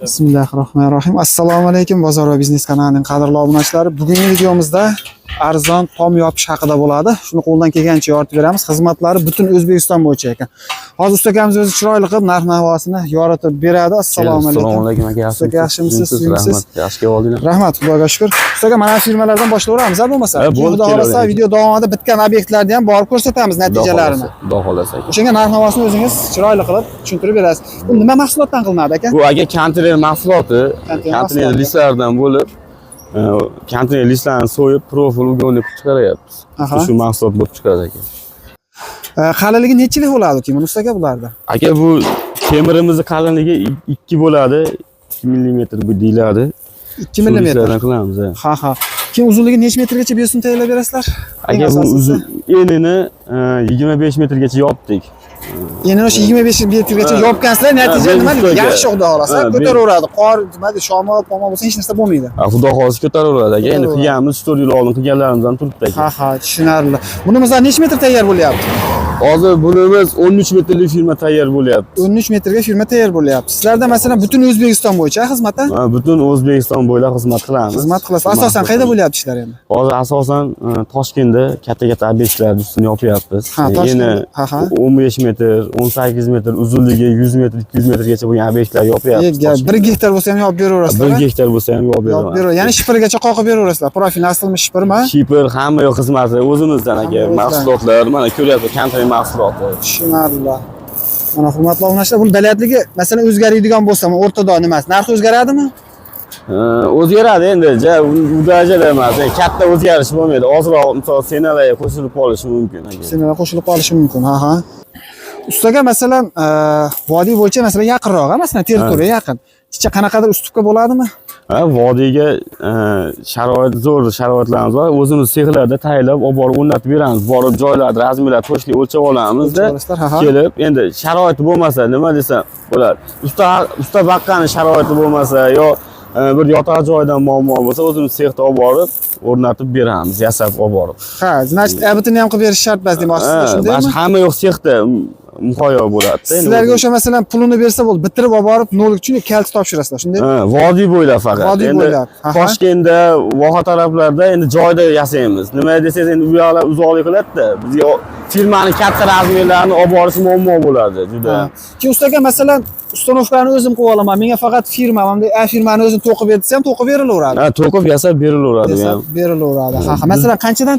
Bismillahirrohmanirrohim. Assalomu alaykum bozor va biznes kanalining qadrli obunachilari. Bugungi videomizda arzon tom yopish haqida bo'ladi. Shuni qo'ldan kelgancha yoritib beramiz. Xizmatlari butun O'zbekiston bo'yicha ekan. Hozir ustakamiz o'zi chiroyli qilib narx-navosini yoritib beradi. Assalomu alaykum. Assalomu alaykum aka. Ustoka yaxshimisiz? Rahmat. Yaxshi keldingiz. Rahmat, Xudoga shukr. Ustoka mana firmalardan boshlayveramiz, bo'lmasa. Xudo xolasa video davomida bitgan obyektlarni ham borib ko'rsatamiz natijalarini. Xudo xolasa. O'shanga narx-navosini o'zingiz chiroyli qilib tushuntirib berasiz. Bu nima mahsulotdan qilinadi aka? Bu aka konteyner mahsuloti, konteyner listlardan bo'lib, konteyner listlarini so'yib, profil ugonlik chiqaryapmiz. Shu mahsulot bo'lib chiqadi aka. Qalinligi nechilik bo'ladi keyin ustaga bularda? Aka bu temirimizni qalinligi 2 bo'ladi. 2 mm bu deyiladi. 2 mm dan qilamiz. Ha. Keyin uzunligi necha metrgacha besun tayyorlab berasizlar? Aka bu uzun enini 25 metrgacha yopdik. Yana o'sha 25 metrgacha yopgansizlar, natija nima? Yaxshi xudo xolasa ko'taraveradi. Qor, nima deydi, shamol, pomon bo'lsa hech narsa bo'lmaydi. Xudo xolasa ko'taraveradi aka. Endi qilganimiz 4 yil oldin qilganlarimizdan turibdi aka. Ha, tushunarli. Buni misol necha metr tayyor bo'lyapti? Hozir bunimiz 13 metrlik firma tayyor bo'lyapti. 13 metrga firma tayyor bo'lyapti. Sizlarda masalan butun O'zbekiston bo'yicha xizmat a? Butun O'zbekiston bo'ylab xizmat qilamiz. Xizmat qilasiz. Asosan qayerda bo'lyapti ishlar endi? Hozir asosan Toshkentda katta obyektlarni ustini yopyapmiz. Yana 15 metr, 18 metr uzunligi 100 metr, 200 metrgacha bo'lgan obyektlar yopyapmiz. 1 gektar bo'lsa ham yopib beraverasizlar. 1 gektar bo'lsa ham yopib beraveramiz. Ya'ni shifrgacha qoqib beraverasizlar. Profil aslimi shifrmi? Shifr hamma yo'q xizmati o'zimizdan aka. Mahsulotlar, mana ko'ryapsiz, konteyner mahsuloti. Tushunarli. Mana hurmatli obunachilar, buni balandligi masalan o'zgaradigan bo'lsa, o'rtada nimasi? Narxi o'zgaradimi? O'zgaradi endi, u darajada emas. Katta o'zgarish bo'lmaydi. Ozroq, misol, senalarga qo'shilib qolishi mumkin aka. Senalar qo'shilib qolishi mumkin, ha. Ustaga masalan, vodiy bo'yicha masalan yaqinroq, masalan, territoriya yaqin. Ichcha qanaqadir ustupka bo'ladimi? Vodiyga sharoit zo'r sharoitlarimiz bor. O'zimiz sexlarda tayyorlab, olib borib o'rnatib beramiz. Borib joylarni, razmerlar to'shli o'lchab olamizda. Kelib, endi sharoiti bo'lmasa, nima desam bo'ladi. Usta baqqani sharoiti bo'lmasa yo bir yotoq joydan muammo bo'lsa, o'zimiz sexda olib borib o'rnatib beramiz, yasab olib borib. Ha, значит, abitini ham qilib berish shart emas demoqchisiz, shundaymi? Hamma yo'q sexda muhayyo bo'ladi. Sizlarga o'sha masalan pulini bersa bo'ldi, bitirib olib borib, nollik uchun kalti topshirasizlar, shundaymi? Vodiy bo'ylab faqat. Vodiy bo'ylab. Toshkentda, Voha taraflarda endi joyda yasaymiz. Nima desangiz, endi u yoqlar uzoqlik qiladi-da. Bizga firmaning katta razmerlarini olib borish muammo bo'ladi, juda. Ki ustaga masalan ustanovkani o'zim qilib olaman. Menga faqat firma, mana firmani o'zini to'qib bersa ham to'qib berilaveradi. To'qib yasab berilaveradi ham. Berilaveradi. Ha, masalan qanchadan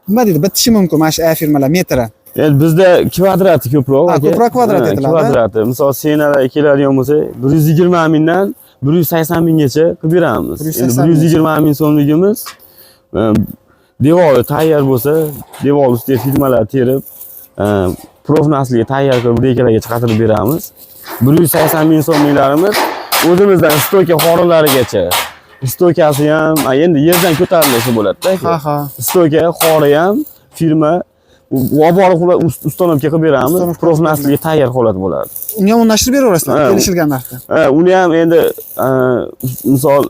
nima deydi, bitishi mumkin mana shu firmalar metri? Endi bizda kvadrati ko'proq. Ko'proq kvadrat etiladi. Kvadrati. Misol, senalar keladigan bo'lsa, 120 mingdan 180 minggacha qilib beramiz. Endi 120 ming so'mligimiz devori tayyor bo'lsa, devor ustiga firmalar terib, profnasligi tayyor qilib rekalarga chiqarib beramiz. 180 ming so'mliklarimiz o'zimizdan stoka xorilarigacha. Stokasi ham endi yerdan ko'tarilishi bo'ladi-da. Ha. Stoka xori ham firma olib borib ustanovka qilib beramiz. Profnasligi tayyor holat bo'ladi. Unga o'rnashtirib beraverasizlar kelishilgan narxda. Uni ham endi misol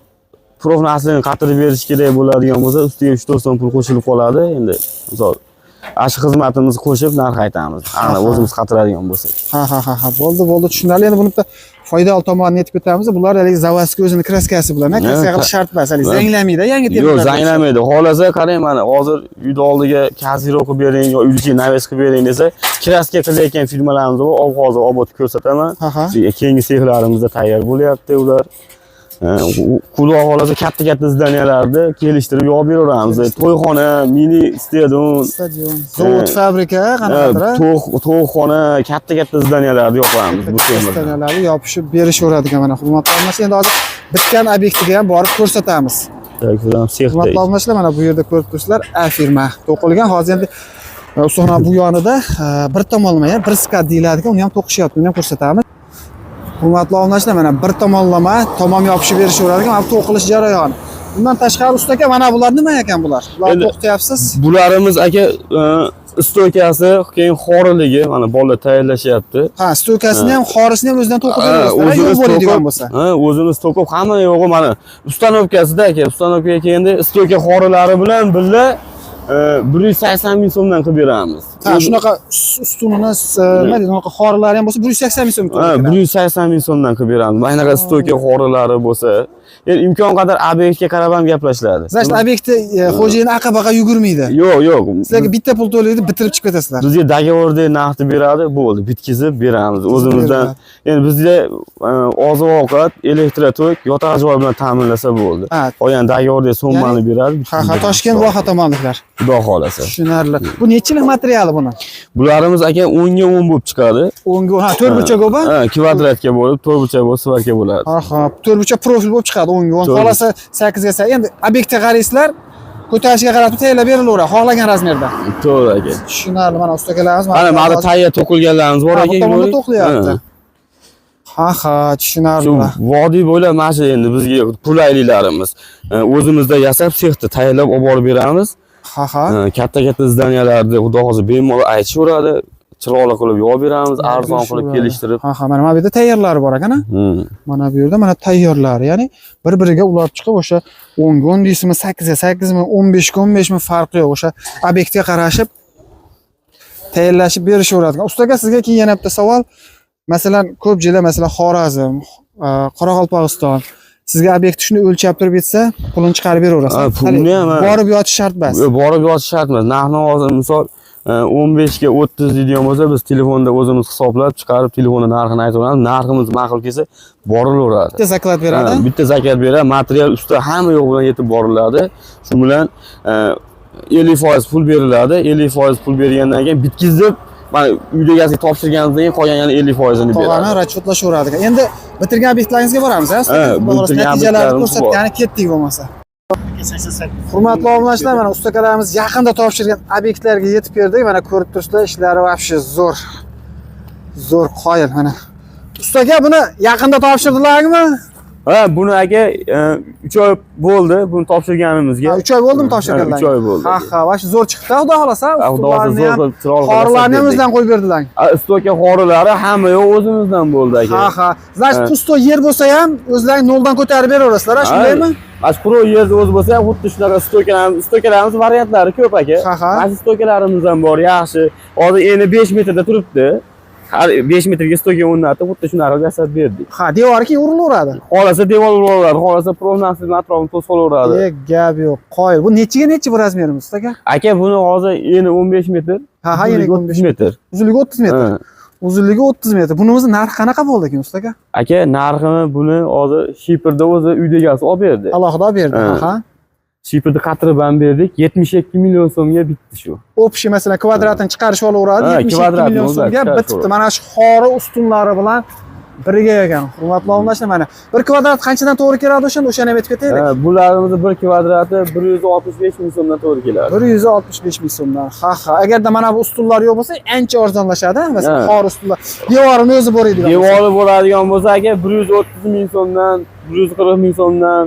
profnasligini qatirib berish kerak bo'ladigan bo'lsa, ustiga 3-4 so'm pul qo'shilib qoladi. Endi misol ashi xizmatimizni qo'shib narx aytamiz. Aniq o'zimiz qatiradigan bo'lsak. Ha. Bo'ldi, tushunarli. Endi buni foydali tomonini aytib o'tamiz. Bular hali zavodskiy o'zini kraskasi bilan, kraska qilish shart emas. Hali zanglamaydi, yangi termizlar. Yo'q, zanglamaydi. Xolasa qarang, mana hozir uyda oldiga kaziro qilib bering yo uyga naves qilib bering desa, kraska qilayotgan firmalarimiz bor. Hozir obod ko'rsataman. Keyingi sexlarimizda tayyor bo'lyapti ular. Quloq olasa katta zdaniyalarni kelishtirib yo'q beraveramiz. To'yxona, mini stadion, zavod, fabrika, qanaqadir. To'yxona, katta zdaniyalarni yopamiz bu temirda. Zdaniyalarni yopishib berishaveradigan mana hurmatli obunachilar. Endi hozir bitgan obyektiga ham borib ko'rsatamiz. Hurmatli obunachilar, mana bu yerda ko'rib turibsizlar, firma to'qilgan. Hozir endi ustoxona bu yonida bir tomonlama, bir skat deyiladigan, uni ham to'qishyapti, uni ham ko'rsatamiz. Hurmatli obunachilar, mana bir tomonlama tamom yopishib berishaveradigan mana to'qilish jarayoni. Bundan tashqari ustaka mana bular nima ekan bular? Bularni to'qityapsiz? Bularimiz aka stokasi, keyin xoriligi, mana bolalar tayyorlashyapti. Ha, stokasini ham, xorisini ham o'zidan to'qib berasizlar, yo'q bo'ladigan bo'lsa. O'zimiz to'qib, hamma yo'g'i mana ustanovkasida aka, ustanovkaga kelganda stoka xorilari bilan birga 180 ming so'mdan qilib beramiz. Ha, shunaqa ustunini nima deydi, unaqa xorilari ham bo'lsa 180 ming so'm. Ha, 180 ming so'mdan qilib beramiz. Maynaqa stoyka xorilari bo'lsa, endi imkon qadar obyektga qarab ham gaplashiladi. Значит, obyektda xo'jayini aqa-baqa yugurmaydi. Yo'q. Sizlarga bitta pul to'laydi, bitirib chiqib ketasizlar. Bizga dogovorda naqd beradi, bo'ldi, bitkizib beramiz. O'zimizdan. Endi bizga oziq-ovqat, elektrotok, yotoq joy bilan ta'minlasa bo'ldi. Qolgan dogovorda so'mmani beradi. Ha, Toshkent voha tomonliklar. Xudo xolasa. Tushunarli. Bu nechilik materiali buni? Bularimiz aka 10 ga 10 bo'lib chiqadi. 10 ga, ha, 4 burchak bo'lib? Ha, kvadratga bo'lib, 4 burchak bo'lib, svarka bo'ladi. Ha, 4 burchak profil bo'lib chiqadi 10 ga 10. Qolasa 8 ga 8. Endi obyektga qaraysizlar, ko'tarishiga qarab tayyorlab berilaveradi, xohlagan razmerda. To'g'ri aka. Tushunarli. Mana ustakalarimiz mana tayyor to'qilganlarimiz bor aka. To'g'ri to'qilyapti. Ha, tushunarli. Shu vodiy bo'ylab mana shu endi bizga qulayliklarimiz. O'zimizda yasab, sexda tayyorlab olib borib beramiz. Ha. Katta zdaniyalarda xudo xohlasa bemalol aytishaveradi. Chiroyli qilib yopib beramiz, arzon qilib kelishtirib. Ha, mana bu yerda tayyorlari bor ekan-a? Mana bu yerda mana tayyorlari, ya'ni bir-biriga ulab chiqib o'sha 10 ga 10 deysizmi, 8 ga 8 mi, 15 ga 15 mi farqi yo'q. O'sha obyektga qarashib tayyorlashib berishaveradi. Ustaga sizga keyin yana bitta savol. Masalan, ko'pchilar masalan Xorazm, Qoraqalpog'iston sizga obyektni shuni o'lchab turib bitsa, pulini chiqarib beraverasiz. Pulni ham borib yotish shart emas. Borib yotish shart emas. Narxni hozir misol 15 ga 30 deydigan bo'lsa, biz telefonda o'zimiz hisoblab chiqarib, telefonda narxini aytaveramiz. Narximiz ma'qul kelsa, borilaveradi. Bitta zakat beradi. Bitta zakat beradi, material usta hamma yo'q bilan yetib boriladi. Shu bilan 50% pul beriladi. 50% pul bergandan keyin bitkizib, mana uyda egasiga topshirganimizdan keyin qolgan yana 50%ni beradi. Tog'ani rachodlashaveradi. Endi bitirgan obyektlaringizga boramiz, ha? Natijalarni ko'rsatgani ketdik bo'lmasa. Hurmatli obunachilar, mana ustakalarimiz yaqinda topshirgan obyektlarga yetib keldik. Mana ko'rib turibsizlar, ishlari vobshe zo'r. Zo'r qoyil mana. Ustaga buni yaqinda topshirdilarmi? Ha, buni aka 3 oy bo'ldi buni topshirganimizga. 3 oy bo'ldimi topshirganlar? 3 oy bo'ldi. Ha, va shu zo'r chiqdi, xudo xolasa. Xudo xolasa zo'r qilib chiroyli. Xorilarni ham o'zdan qo'yib berdilar. Stoka xorilari hamma yo'q o'zimizdan bo'ldi aka. Ha. Значит, pusto yer bo'lsa ham o'zlaring noldan ko'tarib beraverasizlar, shundaymi? Ashquro yerda o'zi bo'lsa ham xuddi shunaqa stokalarimiz variantlari ko'p aka. Mana stokalarimiz ham bor, yaxshi. Hozir eni 5 metrda turibdi. 5 metrga stoka o'rnatib, xuddi shunaqa yasab berdik. Ha, devori keyin urilaveradi. Xolasa devor urilaveradi, xolasa provnasini atrofini to'sib olaveradi. Gap yo'q. Qoyil. Bu nechi bu razmerimiz aka? Aka, buni hozir eni 15 metr. Ha, eni 15 metr. Uzunligi 30 metr. Uzunligi 30 metr. Bunimizni narxi qanaqa bo'ldi ekan ustaga? Aka, narxini buni hozir Shiperda o'zi uy egasi olib berdi. Alohida olib berdi. Ha. Shiperda qatirib ham berdik. 72 million so'mga bitdi shu. O'pishi masalan kvadratini chiqarish olaveradi. 72 million so'mga bitibdi. Mana shu xori ustunlari bilan biriga ekan. Hurmatli obunachilar, mana 1 kvadrat qanchadan to'g'ri keladi o'shani ham aytib ketaylik. Bularimizni 1 kvadrati 165 ming so'mdan to'g'ri keladi. 165 ming so'mdan. Ha. Agarda mana bu ustunlar yo'q bo'lsa, ancha arzonlashadi, masalan, xor ustunlar. Devorini o'zi bor edi. Devori bo'ladigan bo'lsa aka 130 ming so'mdan, 140 ming so'mdan,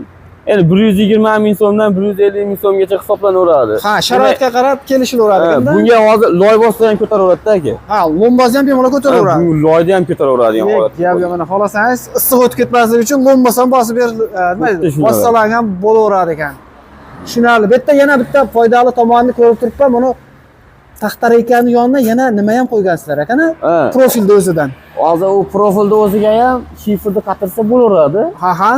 endi 120 ming so'mdan 150 ming so'mgacha hisoblanaveradi. Ha, sharoitga qarab kelishilaveradi endi. Bunga hozir loy bossa ham ko'taraveradi aka. Ha, lombazni ham bemalol ko'taraveradi. Bu loyni ham ko'taraveradigan holat. Gap yo'q, mana xolasangiz issiq o'tib ketmasligi uchun lombasi ham bosib nima deydi? Bossalar ham bo'laveradi ekan. Tushunarli. Bu yerda yana bitta foydali tomonini ko'rib turibman. Buni taxta reykani yoniga yana nima ham qo'ygansizlar ekan-a? Profilda o'zidan. Hozir u profilda o'ziga ham shiferda qatirsa bo'laveradi. Ha.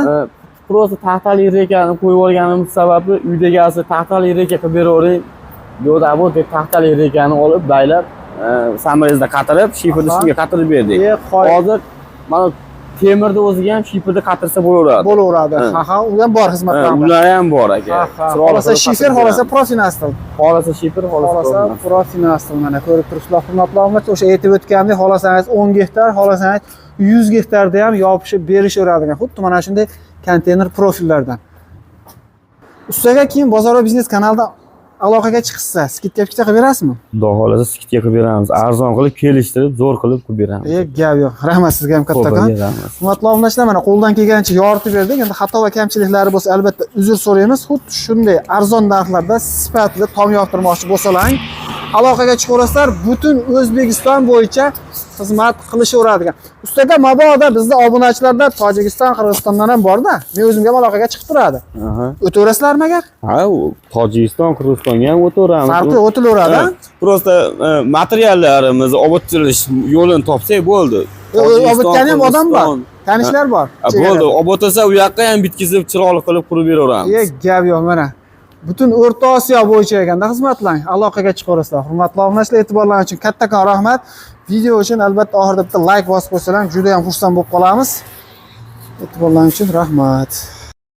Prosta taxtali reykani qo'yib olganimiz sababli uyda egasi taxtali reyka qilib beravering. Yo'da bu taxtali reykani olib baylab, samolyotda qatirib, shiferda shunga qatirib berdik. Hozir mana temirda o'ziga ham shiferda qatirsa bo'laveradi. Ha, u ham bor xizmatlar. Ular ham bor aka. Xolasa shifer, xolasa profinastil. Xolasa shifer, xolasa profinastil. Mana ko'rib turibsizlar, hurmatli obunachilar, o'sha aytib o'tgandek, xolasangiz 10 gektar, xolasangiz 100 gektarda ham yopishib berishaveradi ekan. Xuddi mana shunday konteyner profillardan. Ustaga keyin Bozor va biznes kanalida aloqaga chiqsa, skidka qilib berasizmi? Xudo xolasa skidka qilib beramiz. Arzon qilib kelishtirib, zo'r qilib beramiz. Gap yo'q. Rahmat sizga ham kattakon. Hurmatli obunachilar, mana qo'ldan kelgancha yoritib berdik. Endi xato va kamchiliklari bo'lsa, albatta uzr so'raymiz. Xuddi shunday arzon narxlarda sifatli tom yoqtirmoqchi bo'lsalar, aloqaga chiqaverasizlar. Butun O'zbekiston bo'yicha xizmat qilishaveradigan. Ustiga mabodo bizda obunachilardan Tojikiston, Qirg'izistondan ham bor-da. Men o'zimga ham aloqaga chiqib turadi. O'taverasizlarmi agar? Ha, Tojikiston, Qirg'izistonga ham o'taveramiz. Farqli o'tilaveradi. Prosta materiallarimiz olib o'tirish yo'lini topsak bo'ldi. Olib o'tgan ham odam bor. Tanishlar bor. Bo'ldi, olib o'tsa u yoqqa ham bitkizib, chiroyli qilib qurib beraveramiz. Gap yo'q mana. Butun O'rta Osiyo bo'yicha ekanda xizmatlang. Aloqaga chiqaverasizlar. Hurmatli obunachilar, e'tiborlaringiz uchun kattakon rahmat. Video uchun albatta oxirida bitta like bosib qo'ysalar, juda ham xursand bo'lib qolamiz. E'tiborlaringiz uchun rahmat.